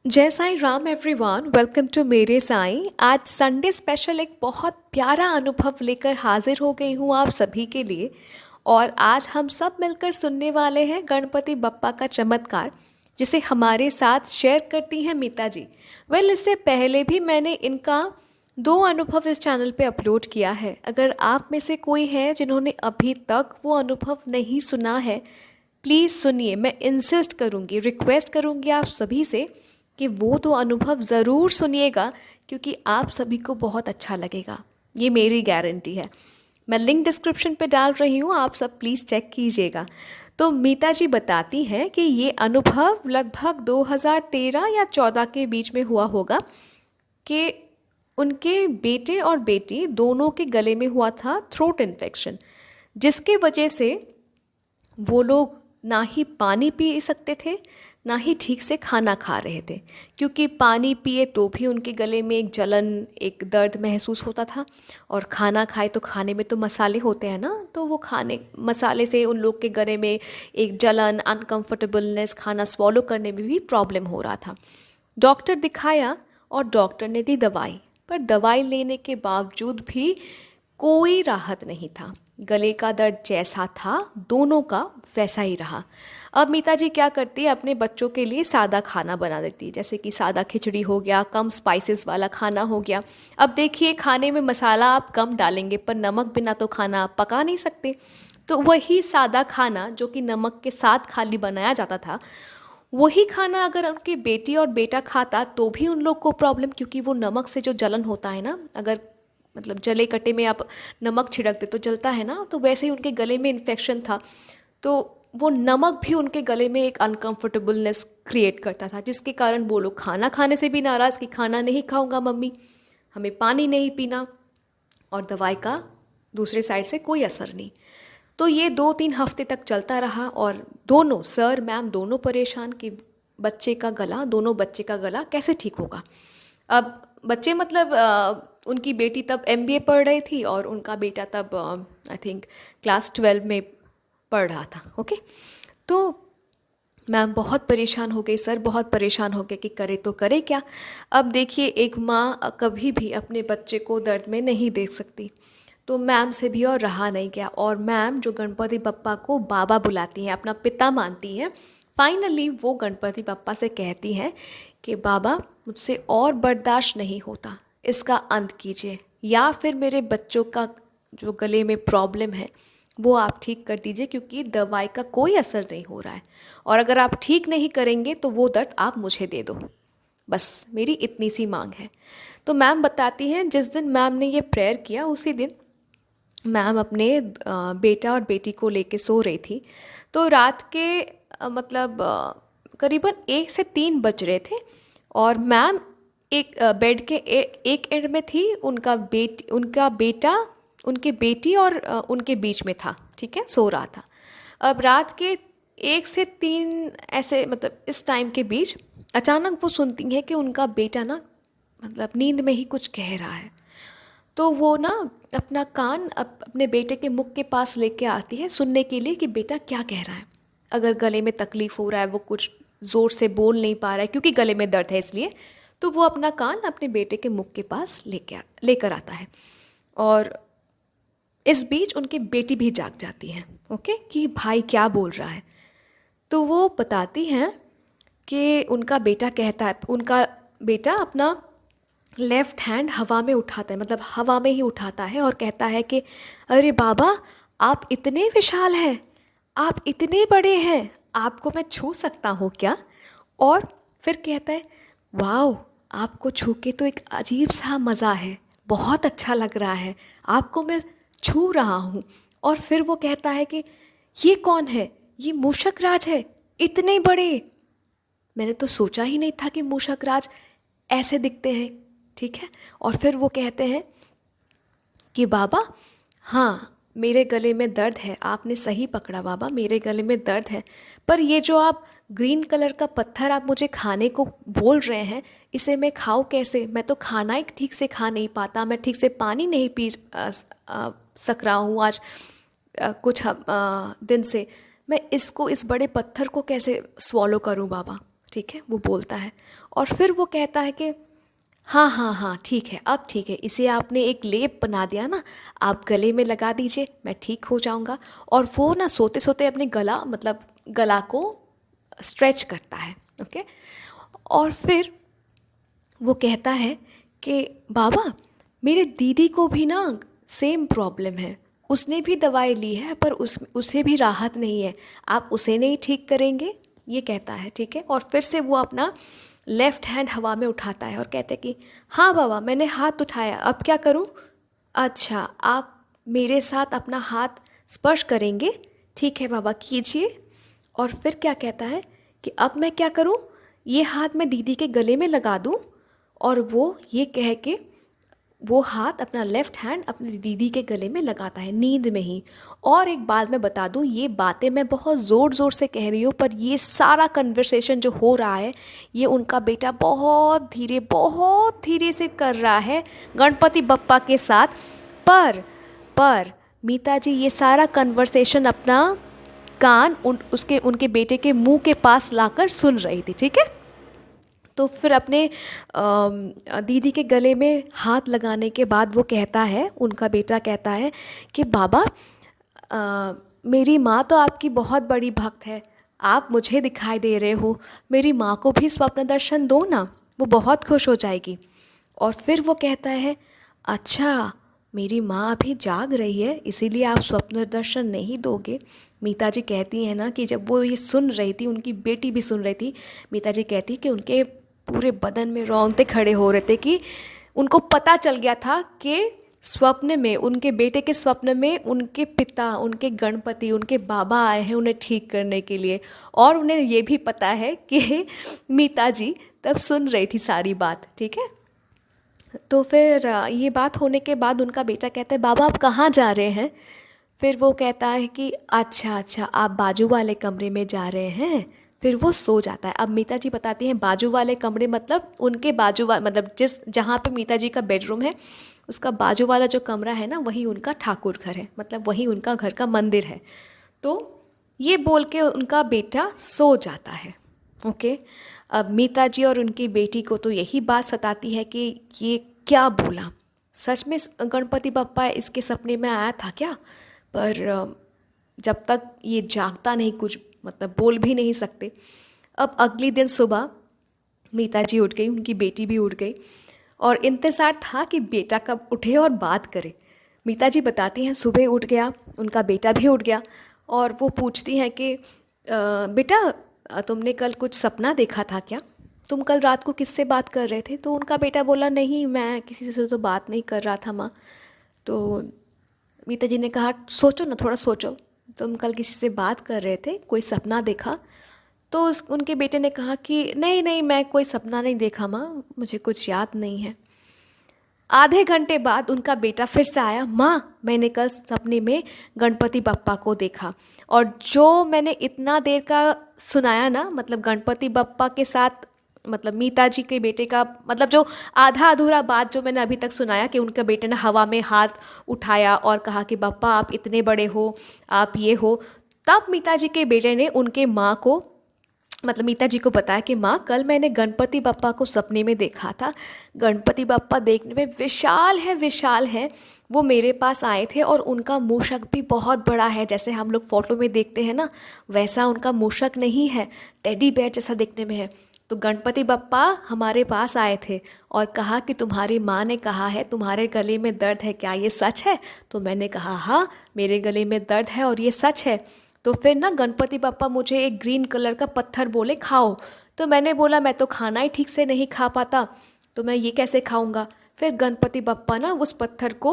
जय Sai Ram everyone, welcome to मेरे साईं। आज संडे स्पेशल एक बहुत प्यारा अनुभव लेकर हाजिर हो गई हूँ आप सभी के लिए। और आज हम सब मिलकर सुनने वाले हैं गणपति बप्पा का चमत्कार, जिसे हमारे साथ शेयर करती हैं मीता जी। इससे पहले भी मैंने इनका 2 अनुभव इस चैनल पे अपलोड किया है। अगर आप में से कोई है जिन्होंने अभी तक वो अनुभव नहीं सुना है, प्लीज़ सुनिए। मैं इंसिस्ट करूँगी, रिक्वेस्ट करूँगी आप सभी से कि वो तो अनुभव ज़रूर सुनिएगा, क्योंकि आप सभी को बहुत अच्छा लगेगा। ये मेरी गारंटी है। मैं लिंक डिस्क्रिप्शन पे डाल रही हूँ, आप सब प्लीज़ चेक कीजिएगा। तो मीता जी बताती हैं कि ये अनुभव लगभग 2013 या 14 के बीच में हुआ होगा कि उनके बेटे और बेटी दोनों के गले में हुआ था थ्रोट इन्फेक्शन, जिसके वजह से वो लोग ना ही पानी पी सकते थे, ना ही ठीक से खाना खा रहे थे। क्योंकि पानी पिए तो भी उनके गले में एक जलन, एक दर्द महसूस होता था, और खाना खाए तो खाने में तो मसाले होते हैं ना, तो वो खाने मसाले से उन लोग के गले में एक जलन, अनकंफर्टेबलनेस, खाना स्वॉलो करने में भी प्रॉब्लम हो रहा था। डॉक्टर दिखाया और डॉक्टर ने दी दवाई, पर दवाई लेने के बावजूद भी कोई राहत नहीं था। गले का दर्द जैसा था दोनों का वैसा ही रहा। अब मीता जी क्या करती है, अपने बच्चों के लिए सादा खाना बना देती है, जैसे कि सादा खिचड़ी हो गया, कम स्पाइसेस वाला खाना हो गया। अब देखिए, खाने में मसाला आप कम डालेंगे, पर नमक बिना तो खाना आप पका नहीं सकते। तो वही सादा खाना जो कि नमक के साथ खाली बनाया जाता था, वही खाना अगर उनकी बेटी और बेटा खाता तो भी उन लोग को प्रॉब्लम, क्योंकि वो नमक से जो जलन होता है ना, अगर मतलब जले कटे में आप नमक छिड़क दे तो जलता है ना, तो वैसे ही उनके गले में इन्फेक्शन था। तो वो नमक भी उनके गले में एक अनकंफर्टेबलनेस क्रिएट करता था, जिसके कारण वो लोग खाना खाने से भी नाराज़ कि खाना नहीं खाऊंगा मम्मी, हमें पानी नहीं पीना, और दवाई का दूसरे साइड से कोई असर नहीं। तो ये 2-3 हफ्ते तक चलता रहा, और दोनों सर मैम दोनों परेशान कि दोनों बच्चे का गला कैसे ठीक होगा। अब बच्चे मतलब उनकी बेटी तब MBA पढ़ रही थी और उनका बेटा तब आई थिंक क्लास 12 में पढ़ रहा था। ओके, तो मैम बहुत परेशान हो गई, सर बहुत परेशान हो गए कि करे तो करे क्या। अब देखिए, एक माँ कभी भी अपने बच्चे को दर्द में नहीं देख सकती, तो मैम से भी और रहा नहीं गया, और मैम जो गणपति बप्पा को बाबा बुलाती हैं, अपना पिता मानती हैं, फाइनली वो गणपति बप्पा से कहती हैं कि बाबा, मुझसे और बर्दाश्त नहीं होता, इसका अंत कीजिए, या फिर मेरे बच्चों का जो गले में प्रॉब्लम है वो आप ठीक कर दीजिए, क्योंकि दवाई का कोई असर नहीं हो रहा है, और अगर आप ठीक नहीं करेंगे तो वो दर्द आप मुझे दे दो, बस मेरी इतनी सी मांग है। तो मैम बताती हैं, जिस दिन मैम ने ये प्रेयर किया उसी दिन मैम अपने बेटा और बेटी को लेके सो रही थी। तो रात के करीबन 1 से 3 बज रहे थे, और मैम एक बेड के एक एंड में थी, उनका बेटा उनके बेटी और उनके बीच में था, ठीक है, सो रहा था। अब रात के 1 से 3 ऐसे मतलब इस टाइम के बीच अचानक वो सुनती हैं कि उनका बेटा ना मतलब नींद में ही कुछ कह रहा है। तो वो ना अपना कान अपने बेटे के मुख के पास लेके आती है सुनने के लिए कि बेटा क्या कह रहा है। अगर गले में तकलीफ़ हो रहा है, वो कुछ ज़ोर से बोल नहीं पा रहा है क्योंकि गले में दर्द है, इसलिए तो वो अपना कान अपने बेटे के मुख के पास लेकर आता है। और इस बीच उनकी बेटी भी जाग जाती है, ओके, कि भाई क्या बोल रहा है। तो वो बताती हैं कि उनका बेटा अपना लेफ़्ट हैंड हवा में उठाता है, मतलब हवा में ही उठाता है, और कहता है कि अरे बाबा, आप इतने विशाल हैं, आप इतने बड़े हैं, आपको मैं छू सकता हूँ क्या? और फिर कहता है, वाओ, आपको छू के तो एक अजीब सा मज़ा है, बहुत अच्छा लग रहा है, आपको मैं छू रहा हूँ। और फिर वो कहता है कि ये कौन है? ये मूषक राज है, इतने बड़े, मैंने तो सोचा ही नहीं था कि मूषक राज ऐसे दिखते हैं, ठीक है। और फिर वो कहते हैं कि बाबा, हाँ, मेरे गले में दर्द है, आपने सही पकड़ा बाबा, मेरे गले में दर्द है, पर ये जो आप ग्रीन कलर का पत्थर आप मुझे खाने को बोल रहे हैं, इसे मैं खाऊं कैसे? मैं तो खाना ही ठीक से खा नहीं पाता, मैं ठीक से पानी नहीं पी सक रहा हूँ आज कुछ दिन से, मैं इस बड़े पत्थर को कैसे स्वॉलो करूँ बाबा? ठीक है, वो बोलता है। और फिर वो कहता है कि हाँ हाँ हाँ ठीक है, अब ठीक है, इसे आपने एक लेप बना दिया ना, आप गले में लगा दीजिए, मैं ठीक हो जाऊंगा। और वो ना सोते सोते अपने गला को स्ट्रेच करता है। ओके। और फिर वो कहता है कि बाबा, मेरे दीदी को भी ना सेम प्रॉब्लम है, उसने भी दवाई ली है पर उसे भी राहत नहीं है, आप उसे नहीं ठीक करेंगे, ये कहता है। ठीक है। और फिर से वो अपना लेफ्ट हैंड हवा में उठाता है और कहते हैं कि हाँ बाबा, मैंने हाथ उठाया, अब क्या करूँ? अच्छा, आप मेरे साथ अपना हाथ स्पर्श करेंगे? ठीक है बाबा, कीजिए। और फिर क्या कहता है कि अब मैं क्या करूं? ये हाथ मैं दीदी के गले में लगा दूं? और वो ये कह के वो हाथ, अपना लेफ्ट हैंड अपनी दीदी के गले में लगाता है नींद में ही। और एक बात मैं बता दूं, ये बातें मैं बहुत ज़ोर ज़ोर से कह रही हूँ, पर ये सारा कन्वर्सेशन जो हो रहा है, ये उनका बेटा बहुत धीरे से कर रहा है गणपति बप्पा के साथ। पर मीता जी ये सारा कन्वर्सेशन अपना कान उनके बेटे के मुंह के पास लाकर सुन रही थी। ठीक है। तो फिर अपने दीदी के गले में हाथ लगाने के बाद वो कहता है, उनका बेटा कहता है कि बाबा, मेरी माँ तो आपकी बहुत बड़ी भक्त है, आप मुझे दिखाई दे रहे हो, मेरी माँ को भी स्वप्न दर्शन दो ना, वो बहुत खुश हो जाएगी। और फिर वो कहता है, अच्छा, मेरी माँ अभी जाग रही है इसीलिए आप स्वप्न दर्शन नहीं दोगे? मीता जी कहती हैं ना कि जब वो ये सुन रही थी, उनकी बेटी भी सुन रही थी, मीता जी कहती कि उनके पूरे बदन में रोंगटे खड़े हो रहे थे कि उनको पता चल गया था कि स्वप्न में, उनके बेटे के स्वप्न में उनके पिता, उनके गणपति, उनके बाबा आए हैं उन्हें ठीक करने के लिए। और उन्हें ये भी पता है कि मीता जी तब सुन रही थी सारी बात। ठीक है। तो फिर ये बात होने के बाद उनका बेटा कहता है, बाबा आप कहाँ जा रहे हैं? फिर वो कहता है कि अच्छा आप बाजू वाले कमरे में जा रहे हैं। फिर वो सो जाता है। अब मीता जी बताती हैं बाजू वाले कमरे मतलब उनके मतलब जहाँ पे मीता जी का बेडरूम है, उसका बाजू वाला जो कमरा है ना, वही उनका ठाकुर घर है, मतलब वही उनका घर का मंदिर है। तो ये बोल के उनका बेटा सो जाता है। ओके। अब मीता जी और उनकी बेटी को तो यही बात सताती है कि ये क्या बोला, सच में गणपति बप्पा इसके सपने में आया था क्या? पर जब तक ये जागता नहीं, कुछ मतलब बोल भी नहीं सकते। अब अगले दिन सुबह मीता जी उठ गई, उनकी बेटी भी उठ गई और इंतज़ार था कि बेटा कब उठे और बात करे। मीता जी बताती हैं सुबह उठ गया, उनका बेटा भी उठ गया और वो पूछती हैं कि बेटा, तुमने कल कुछ सपना देखा था क्या? तुम कल रात को किससे बात कर रहे थे? तो उनका बेटा बोला, नहीं, मैं किसी से तो बात नहीं कर रहा था माँ। तो मीता जी ने कहा, सोचो ना, थोड़ा सोचो, तुम कल किसी से बात कर रहे थे, कोई सपना देखा? तो उनके बेटे ने कहा कि नहीं नहीं, मैं कोई सपना नहीं देखा माँ, मुझे कुछ याद नहीं है। आधे घंटे बाद उनका बेटा फिर से आया, माँ मैंने कल सपने में गणपति बप्पा को देखा, और जो मैंने इतना देर का सुनाया ना, मतलब गणपति बप्पा के साथ, मतलब मीता जी के बेटे का, मतलब जो आधा अधूरा बात जो मैंने अभी तक सुनाया कि उनके बेटे ने हवा में हाथ उठाया और कहा कि बप्पा आप इतने बड़े हो, आप ये हो, तब मीता जी के बेटे ने उनके माँ को, मतलब मीता जी को बताया कि माँ कल मैंने गणपति बप्पा को सपने में देखा था, गणपति बप्पा देखने में विशाल है, वो मेरे पास आए थे और उनका मूषक भी बहुत बड़ा है, जैसे हम लोग फ़ोटो में देखते हैं ना, वैसा उनका मूषक नहीं है, टेडी बेयर जैसा देखने में है। तो गणपति बप्पा हमारे पास आए थे और कहा कि तुम्हारी माँ ने कहा है तुम्हारे गले में दर्द है, क्या ये सच है? तो मैंने कहा हाँ, मेरे गले में दर्द है और ये सच है। तो फिर ना गणपति बप्पा मुझे एक ग्रीन कलर का पत्थर बोले खाओ, तो मैंने बोला मैं तो खाना ही ठीक से नहीं खा पाता, तो मैं ये कैसे खाऊंगा? फिर गणपति बप्पा ना उस पत्थर को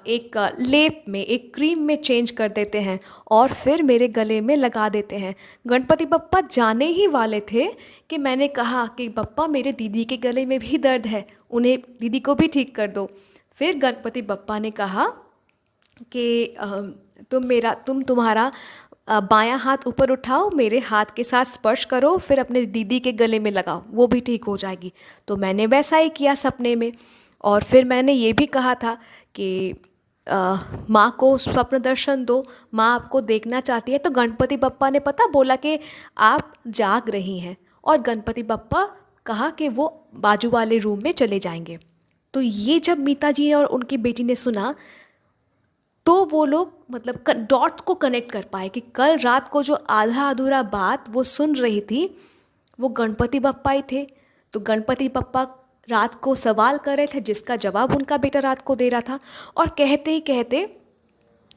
एक लेप में, एक क्रीम में चेंज कर देते हैं और फिर मेरे गले में लगा देते हैं। गणपति बप्पा जाने ही वाले थे कि मैंने कहा कि बप्पा मेरे दीदी के गले में भी दर्द है, उन्हें, दीदी को भी ठीक कर दो। फिर गणपति बप्पा ने कहा कि तुम्हारा बायां हाथ ऊपर उठाओ, मेरे हाथ के साथ स्पर्श करो, फिर अपने दीदी के गले में लगाओ, वो भी ठीक हो जाएगी। तो मैंने वैसा ही किया सपने में। और फिर मैंने ये भी कहा था कि माँ को स्वप्न दर्शन दो, माँ आपको देखना चाहती है। तो गणपति बप्पा ने पता बोला कि आप जाग रही हैं और गणपति बप्पा कहा कि वो बाजू वाले रूम में चले जाएंगे। तो ये जब मीता जी और उनकी बेटी ने सुना तो वो लोग मतलब डॉट को कनेक्ट कर पाए कि कल रात को जो आधा अधूरा बात वो सुन रही थी वो गणपति बप्पा ही थे। तो गणपति बप्पा रात को सवाल कर रहे थे जिसका जवाब उनका बेटा रात को दे रहा था। और कहते ही कहते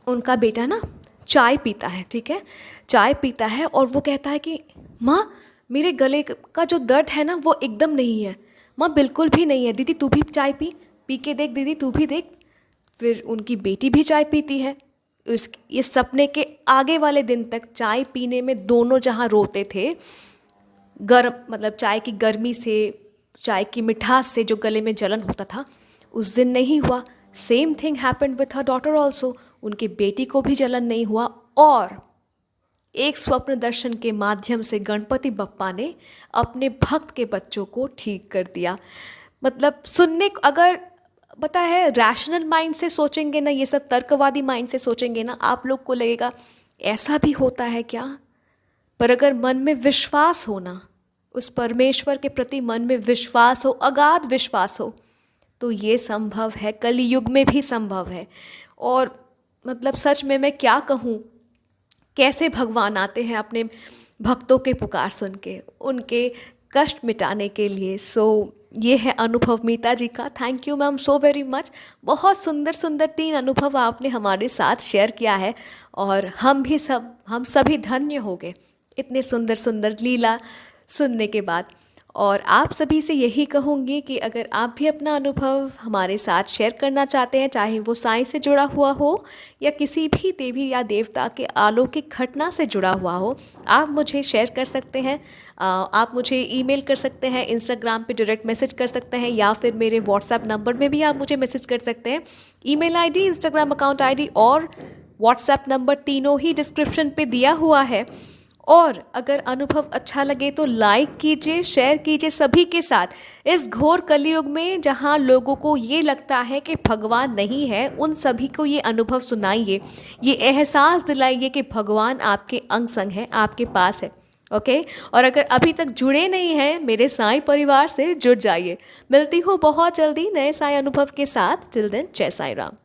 उनका बेटा ना चाय पीता है, ठीक है, चाय पीता है और वो कहता है कि माँ मेरे गले का जो दर्द है ना वो एकदम नहीं है, माँ बिल्कुल भी नहीं है, दीदी तू भी चाय पी के देख, दीदी तू भी देख। फिर उनकी बेटी भी चाय पीती है। इस सपने के आगे वाले दिन तक चाय पीने में दोनों जहाँ रोते थे, गर्म मतलब चाय की गर्मी से, चाय की मिठास से जो गले में जलन होता था, उस दिन नहीं हुआ। Same thing happened with her daughter also. उनकी बेटी को भी जलन नहीं हुआ और एक स्वप्न दर्शन के माध्यम से गणपति बप्पा ने अपने भक्त के बच्चों को ठीक कर दिया। मतलब सुनने अगर पता है रैशनल माइंड से सोचेंगे ना, ये सब तर्कवादी माइंड से सोचेंगे ना, आप लोग को लगेगा ऐसा भी होता है क्या। पर अगर मन में विश्वास हो ना, उस परमेश्वर के प्रति मन में विश्वास हो, अगाध विश्वास हो, तो ये संभव है, कलयुग में भी संभव है। और मतलब सच में मैं क्या कहूँ, कैसे भगवान आते हैं अपने भक्तों के पुकार सुन के, उनके कष्ट मिटाने के लिए। सो ये है अनुभव मीता जी का। Thank you ma'am so very much. बहुत सुंदर सुंदर 3 अनुभव आपने हमारे साथ शेयर किया है और हम सभी धन्य हो गए इतने सुंदर सुंदर लीला सुनने के बाद। और आप सभी से यही कहूँगी कि अगर आप भी अपना अनुभव हमारे साथ शेयर करना चाहते हैं, चाहे वो साईं से जुड़ा हुआ हो या किसी भी देवी या देवता के अलौकिक घटना से जुड़ा हुआ हो, आप मुझे शेयर कर सकते हैं। आप मुझे ईमेल कर सकते हैं, इंस्टाग्राम पे डायरेक्ट मैसेज कर सकते हैं, या फिर मेरे व्हाट्सएप नंबर में भी आप मुझे मैसेज कर सकते हैं। Email ID, Instagram account ID और व्हाट्सएप नंबर तीनों ही डिस्क्रिप्शन पे दिया हुआ है। और अगर अनुभव अच्छा लगे तो लाइक कीजिए, शेयर कीजिए सभी के साथ। इस घोर कलयुग में जहाँ लोगों को ये लगता है कि भगवान नहीं है, उन सभी को ये अनुभव सुनाइए, ये एहसास दिलाइए कि भगवान आपके अंग संग है, आपके पास है। ओके और अगर अभी तक जुड़े नहीं हैं मेरे साईं परिवार से, जुड़ जाइए। मिलती हूँ बहुत जल्दी नए साईं अनुभव के साथ। टिल देन जय साईं राम।